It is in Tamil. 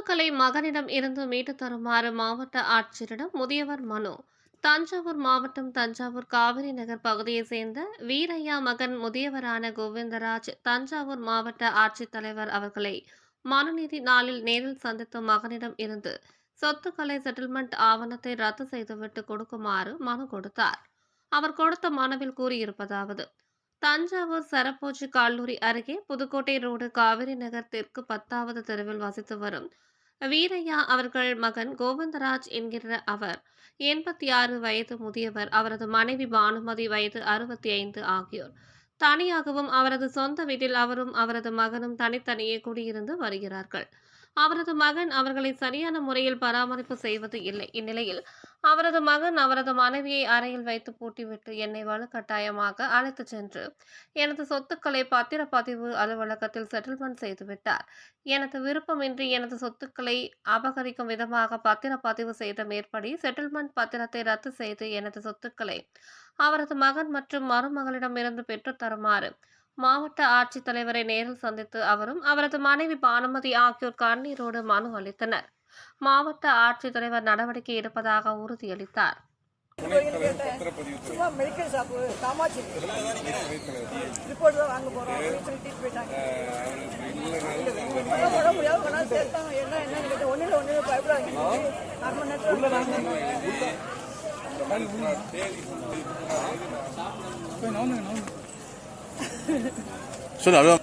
சொத்துக்களை மகனிடம் இருந்து மீட்டு தருமாறு மாவட்ட ஆட்சியரிடம் முதியவர் மனு. தஞ்சாவூர் மாவட்டம் தஞ்சாவூர் காவிரி நகர் பகுதியைச் சேர்ந்த வீரையா மகன் முதியவரான கோவிந்தராஜ் தஞ்சாவூர் மாவட்ட ஆட்சித்தலைவர் அவர்களை மனுநீதி நாளில் நேரில் சந்தித்து மகனிடம் இருந்து சொத்துக்களை செட்டில்மெண்ட் ஆவணத்தை ரத்து செய்துவிட்டு கொடுக்குமாறு மனு கொடுத்தார். அவர் கொடுத்த மனுவில் கூறியிருப்பதாவது: தஞ்சாவூர் சரபோஜி கல்லூரி அருகே புதுக்கோட்டை ரோடு காவிரி நகர் தெற்கு 10வது தெருவில் வசித்து வரும் வீரையா அவர்கள் மகன் கோவிந்தராஜ் என்கிற அவர் 86 வயது முதியவர். அவரது மனைவி பானுமதி வயது 65 ஆகியோர் தனியாகவும் அவரது சொந்த வீட்டில் அவரும் அவரது மகனும் தனித்தனியே குடியிருந்து வருகிறார்கள். அவரது மகன் அவர்களை சரியான முறையில் பராமரிப்பு செய்வது இல்லை. இந்நிலையில் அவரது மகன் அவரது மனைவியை அறையில் வைத்து பூட்டிவிட்டு என்னை வலுக்கட்டாயமாக அழைத்துச் சென்று எனது சொத்துக்களை பத்திரப்பதிவு அலுவலகத்தில் செட்டில்மெண்ட் செய்துவிட்டார். எனது விருப்பமின்றி எனது சொத்துக்களை அபகரிக்கும் விதமாக பத்திரப்பதிவு செய்த மேற்படி செட்டில்மெண்ட் பத்திரத்தை ரத்து செய்து எனது சொத்துக்களை அவரது மகன் மற்றும் மருமகளிடமிருந்து பெற்றுத் தருமாறு மாவட்ட ஆட்சித்தலைவரை நேரில் சந்தித்து அவரும் அவரது மனைவி பானுமதி ஆகியோர் கண்ணீரோடு மனு அளித்தனர். மாவட்ட ஆட்சித்தலைவர் நடவடிக்கை எடுப்பதாக உறுதியளித்தார். சொல்லு